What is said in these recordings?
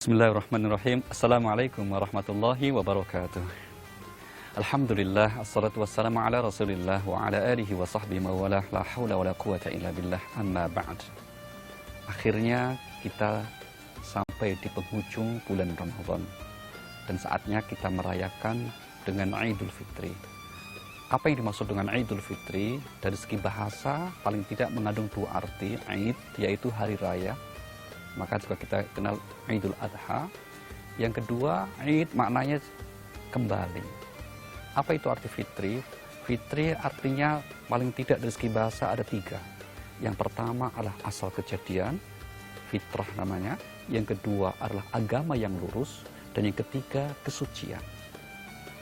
Bismillahirrahmanirrahim. Assalamualaikum warahmatullahi wabarakatuh. Alhamdulillah, assalatu wassalamu ala rasulillah wa ala alihi wa sahbihi mawalah, la hawla wa la quwata illa billah, amma ba'd. Akhirnya kita sampai di penghujung bulan Ramadan dan saatnya kita merayakan dengan Idul Fitri. Apa yang dimaksud dengan Idul Fitri? Dari segi bahasa paling tidak mengandung dua arti. Id yaitu hari raya, maka juga kita kenal Idul Adha. Yang kedua, Id maknanya kembali. Apa itu arti fitri? Fitri artinya paling tidak dari segi bahasa ada tiga. Yang pertama adalah asal kejadian, fitrah namanya. Yang kedua adalah agama yang lurus. Dan yang ketiga kesucian.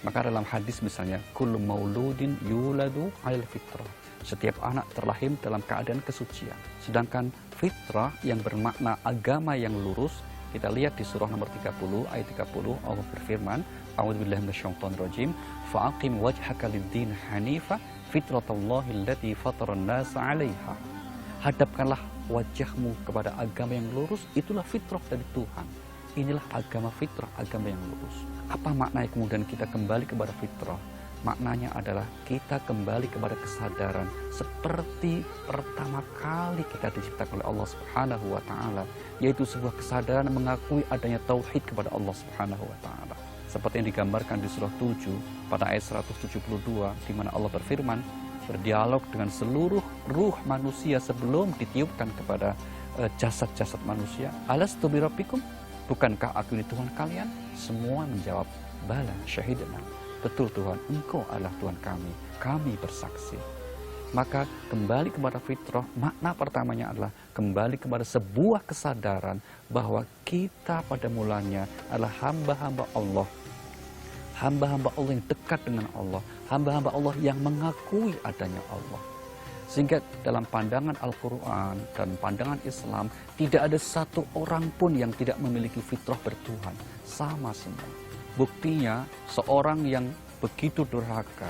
Maka dalam hadis misalnya, kullu mauludin yuladu alal fitrah. Setiap anak terlahir dalam keadaan kesucian. Sedangkan fitrah yang bermakna agama yang lurus, kita lihat di surah nomor 30 ayat 30 Allah berfirman, a'udzubillahi minasyaitonir rajim, fa'aqim wajhaka lid-din hanifa fitratallahi allati fataran nasa 'alaiha. Hadapkanlah wajahmu kepada agama yang lurus, itulah fitrah dari Tuhan. Inilah agama fitrah, agama yang lurus. Apa maknanya kemudian kita kembali kepada fitrah? Maknanya adalah kita kembali kepada kesadaran seperti pertama kali kita diciptakan oleh Allah Subhanahu wa taala, yaitu sebuah kesadaran mengakui adanya tauhid kepada Allah Subhanahu wa taala. Seperti yang digambarkan di surah 7 pada ayat 172 di mana Allah berfirman, berdialog dengan seluruh ruh manusia sebelum ditiupkan kepada jasad-jasad manusia. Alastu birabbikum? Bukankah aku ini Tuhan kalian? Semua menjawab, bala syahidna. Betul Tuhan, Engkau adalah Tuhan kami bersaksi. Maka kembali kepada fitrah, makna pertamanya adalah kembali kepada sebuah kesadaran bahwa kita pada mulanya adalah hamba-hamba Allah. Hamba-hamba Allah yang dekat dengan Allah. Hamba-hamba Allah yang mengakui adanya Allah. Sehingga dalam pandangan Al-Quran dan pandangan Islam, tidak ada satu orang pun yang tidak memiliki fitrah bertuhan. Sama semua. Buktinya seorang yang begitu durhaka,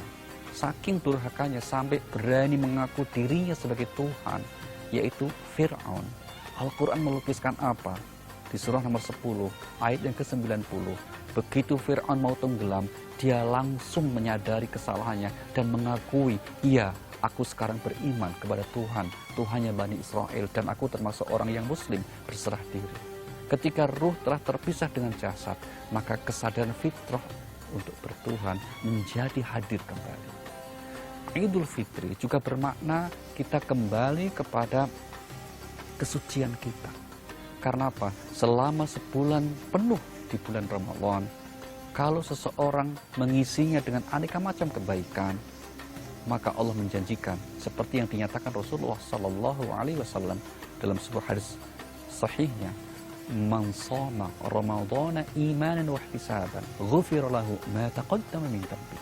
saking durhakanya sampai berani mengaku dirinya sebagai Tuhan, yaitu Fir'aun. Al-Quran melukiskan apa? Di surah nomor 10, ayat yang ke-90. Begitu Fir'aun mau tenggelam, dia langsung menyadari kesalahannya dan mengakui, iya, aku sekarang beriman kepada Tuhan, Tuhannya Bani Israel, dan aku termasuk orang yang muslim, berserah diri. Ketika ruh telah terpisah dengan jasad, maka kesadaran fitrah untuk bertuhan menjadi hadir kembali. Idul Fitri juga bermakna kita kembali kepada kesucian kita. Karena apa? Selama sebulan penuh di bulan Ramadan, kalau seseorang mengisinya dengan aneka macam kebaikan, maka Allah menjanjikan seperti yang dinyatakan Rasulullah Sallallahu Alaihi Wasallam dalam sebuah hadis sahihnya, man shoma ramadhana imanan wa ihtisaban ghufira lahu ma taqaddama min dhanbi.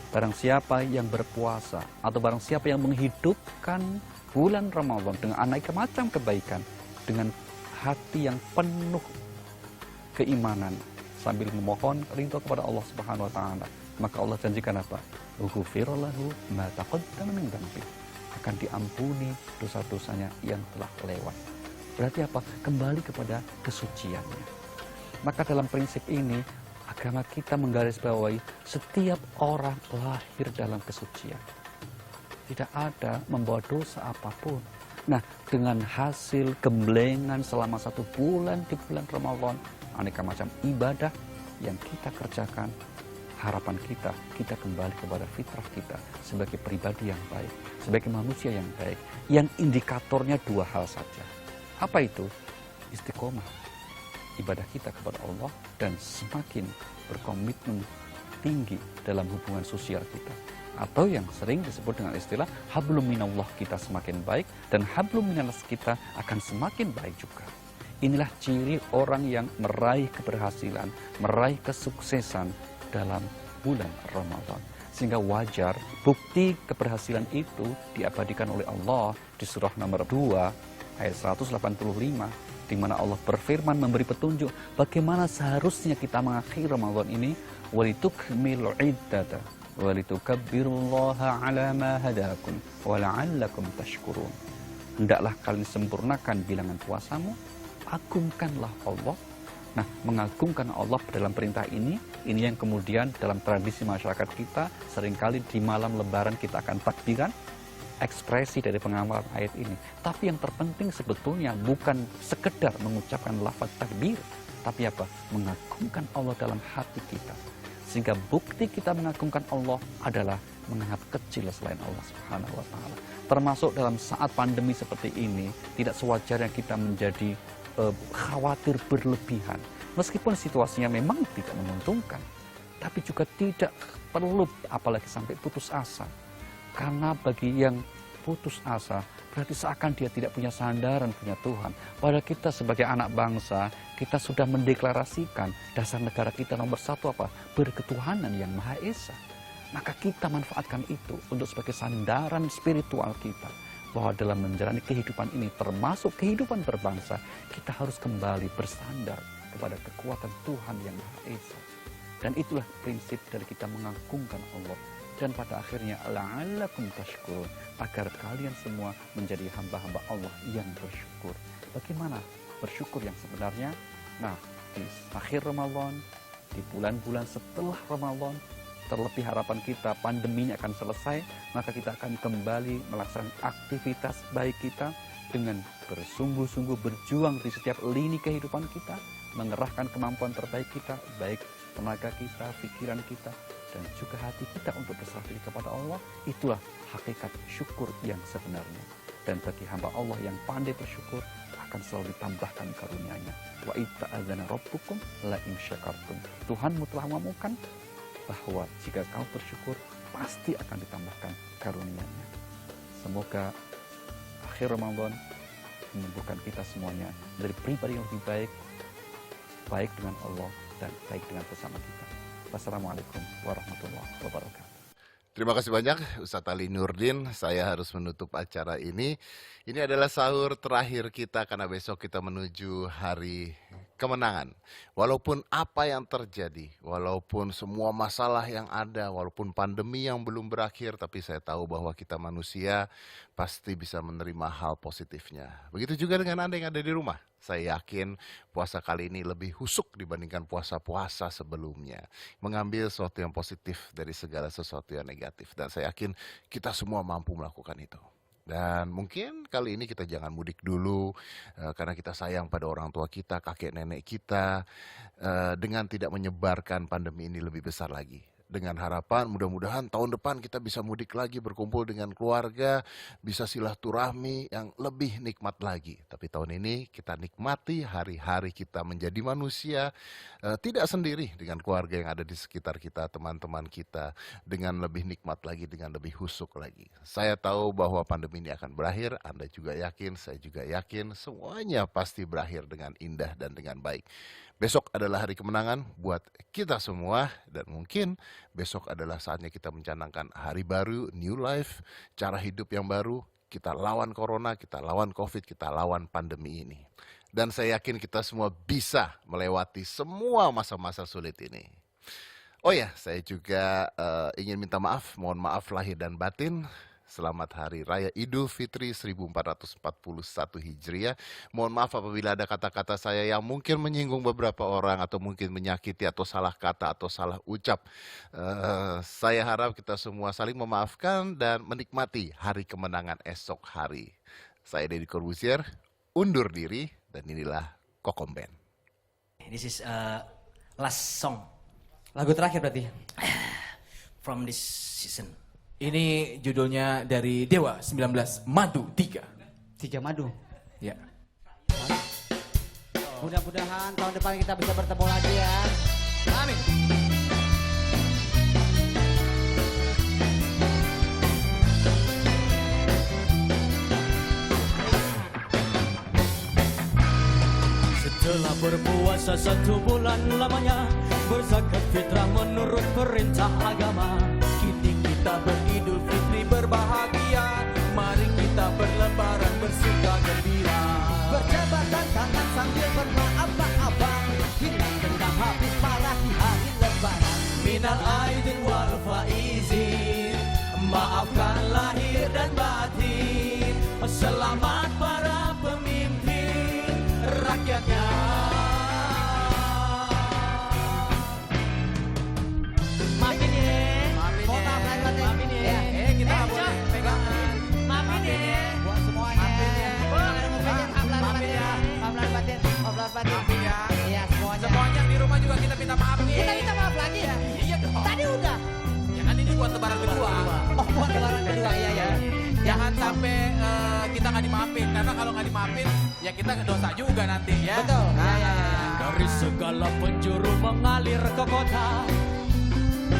Barang siapa yang berpuasa atau barang siapa yang menghidupkan bulan Ramadan dengan aneka macam kebaikan, dengan hati yang penuh keimanan sambil memohon ridho kepada Allah Subhanahu wa taala, maka Allah janjikan apa? Ghufira lahu ma taqaddama min dhanbi. Akan diampuni dosa-dosanya yang telah lewat. Berarti apa? Kembali kepada kesuciannya. Maka dalam prinsip ini, agama kita menggarisbawahi setiap orang lahir dalam kesucian. Tidak ada membawa dosa apapun. Nah, dengan hasil gemblengan selama 1 bulan di bulan Ramadan, aneka macam ibadah yang kita kerjakan, harapan kita kembali kepada fitrah kita sebagai pribadi yang baik, sebagai manusia yang baik, yang indikatornya 2 hal saja. Apa itu? Istiqomah ibadah kita kepada Allah dan semakin berkomitmen tinggi dalam hubungan sosial kita, atau yang sering disebut dengan istilah hablum minallah, kita semakin baik dan hablum minanas kita akan semakin baik juga. Inilah ciri orang yang meraih keberhasilan, meraih kesuksesan dalam bulan Ramadan. Sehingga wajar bukti keberhasilan itu diabadikan oleh Allah di surah nomor 2 ayat 185, di mana Allah berfirman memberi petunjuk bagaimana seharusnya kita mengakhiri Ramadan ini, walitukmilu iddata walitukabbirullaha ala ma hadakum wa la'allakum tashkurun. Hendaklah kalian sempurnakan bilangan puasamu, agungkanlah Allah Nah, mengagungkan Allah dalam perintah ini yang kemudian dalam tradisi masyarakat kita, seringkali di malam lebaran kita akan takbiran, ekspresi dari pengamalan ayat ini. Tapi yang terpenting sebetulnya bukan sekedar mengucapkan lafaz takbir, tapi apa? Mengagungkan Allah dalam hati kita. Sehingga bukti kita mengagungkan Allah adalah menganggap kecil selain Allah Subhanahu wa Ta'ala. Termasuk dalam saat pandemi seperti ini, tidak sewajarnya kita menjadi khawatir berlebihan. Meskipun situasinya memang tidak menguntungkan, tapi juga tidak perlu apalagi sampai putus asa. Karena bagi yang putus asa, berarti seakan dia tidak punya sandaran, punya Tuhan. Padahal kita sebagai anak bangsa, kita sudah mendeklarasikan dasar negara kita nomor satu apa? Berketuhanan yang Maha Esa. Maka kita manfaatkan itu untuk sebagai sandaran spiritual kita. Bahwa dalam menjalani kehidupan ini, termasuk kehidupan berbangsa, kita harus kembali bersandar kepada kekuatan Tuhan yang Maha Esa. Dan itulah prinsip dari kita mengagungkan Allah. Dan pada akhirnya, la'allakum tashkurun, agar kalian semua menjadi hamba-hamba Allah yang bersyukur. Bagaimana bersyukur yang sebenarnya? Nah, di akhir Ramadan, di bulan-bulan setelah Ramadan, terlebih harapan kita pandeminya akan selesai, maka kita akan kembali melaksanakan aktivitas baik kita dengan bersungguh-sungguh berjuang di setiap lini kehidupan kita, mengerahkan kemampuan terbaik kita, baik tenaga kita, pikiran kita, dan juga hati kita untuk berserah diri kepada Allah. Itulah hakikat syukur yang sebenarnya. Dan bagi hamba Allah yang pandai bersyukur, akan selalu ditambahkan karunia-Nya. Wa itta'adzana rabbukum la in syakartum. Tuhanmu telah mengumumkan bahwa jika kau bersyukur, pasti akan ditambahkan karunia-Nya. Semoga akhir Ramadan menyembuhkan kita semuanya dari pribadi yang lebih baik, baik dengan Allah dan baik dengan sesama kita. Wassalamualaikum warahmatullahi wabarakatuh. Terima kasih banyak Ustadz Ali Nurdin. Saya harus menutup acara ini. Ini adalah sahur terakhir kita karena besok kita menuju hari kemenangan. Walaupun apa yang terjadi, walaupun semua masalah yang ada, walaupun pandemi yang belum berakhir, tapi saya tahu bahwa kita manusia pasti bisa menerima hal positifnya. Begitu juga dengan Anda yang ada di rumah. Saya yakin puasa kali ini lebih husuk dibandingkan puasa-puasa sebelumnya. Mengambil sesuatu yang positif dari segala sesuatu yang negatif. Dan saya yakin kita semua mampu melakukan itu. Dan mungkin kali ini kita jangan mudik dulu karena kita sayang pada orang tua kita, kakek nenek kita, dengan tidak menyebarkan pandemi ini lebih besar lagi. Dengan harapan mudah-mudahan tahun depan kita bisa mudik lagi, berkumpul dengan keluarga, bisa silaturahmi yang lebih nikmat lagi. Tapi tahun ini kita nikmati hari-hari kita menjadi manusia, tidak sendiri dengan keluarga yang ada di sekitar kita, teman-teman kita, dengan lebih nikmat lagi, dengan lebih husuk lagi. Saya tahu bahwa pandemi ini akan berakhir, Anda juga yakin, saya juga yakin, semuanya pasti berakhir dengan indah dan dengan baik. Besok adalah hari kemenangan buat kita semua, dan mungkin besok adalah saatnya kita mencanangkan hari baru, new life, cara hidup yang baru. Kita lawan corona, kita lawan COVID, kita lawan pandemi ini. Dan saya yakin kita semua bisa melewati semua masa-masa sulit ini. Oh ya, saya juga ingin minta maaf, mohon maaf lahir dan batin. Selamat Hari Raya Idul Fitri 1441 Hijriah. Mohon maaf apabila ada kata-kata saya yang mungkin menyinggung beberapa orang atau mungkin menyakiti atau salah kata atau salah ucap. Saya harap kita semua saling memaafkan dan menikmati hari kemenangan esok hari. Saya Deddy Corbuzier, undur diri, dan inilah Kokom Band. This is last song Lagu terakhir berarti? from this season. Ini judulnya dari Dewa 19, Madu 3. 3 Madu. Ya. Mudah-mudahan tahun depan kita bisa bertemu lagi ya. Amin. Setelah berpuasa 1 bulan lamanya, berzakat fitrah menurut perintah agama, kini kita beridul fitri berbahagia. Mari kita berlebaran bersuka gembira, berjabatan tangan sambil bermaaf-maafan, hilang dendam habis marah di hari lebaran. Minal aidin wal faizin, maafkan lahir dan batin. Selamat para pemimpin rakyatnya. batin. Maafin ya. Iya semuanya. Semuanya di rumah juga kita minta maaf nih. Kita minta maaf lagi ya. Iya dong. Tadi udah. Ya kan ini buat lebaran kedua. Oh buat lebaran kedua iya ya. Jangan sampai kita nggak dimaafin, karena kalau nggak dimaafin ya kita dosa juga nanti ya. Betul. Ya, ya, ya. Dari segala penjuru mengalir ke kota.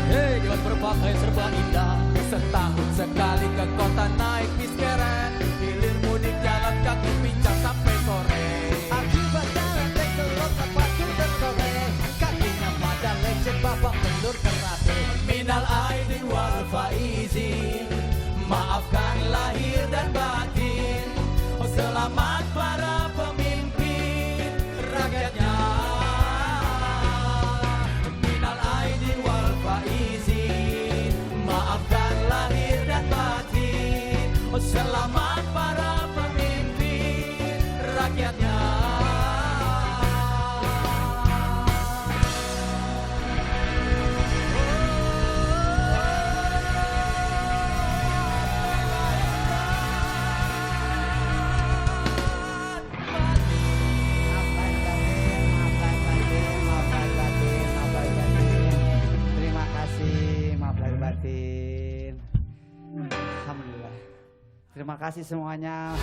Hei, dengan berbagai serba indah. Setahun sekali ke kota naik bis keren. Hilir mudik jalan kaki pincang sampai sore. Akibat jalan teknolog sepatu terkorek. Kakinya pada lecet babak belur terakhir. Minal aidin wal faizin, maafkan lahir dan batin. Oh, selamat para pemimpin rakyatnya. Minal aidin wal faizin, maafkan lahir dan batin. Oh, selamat para pemimpin rakyatnya. Terima kasih, maaf lahir batin. Alhamdulillah. Terima kasih semuanya.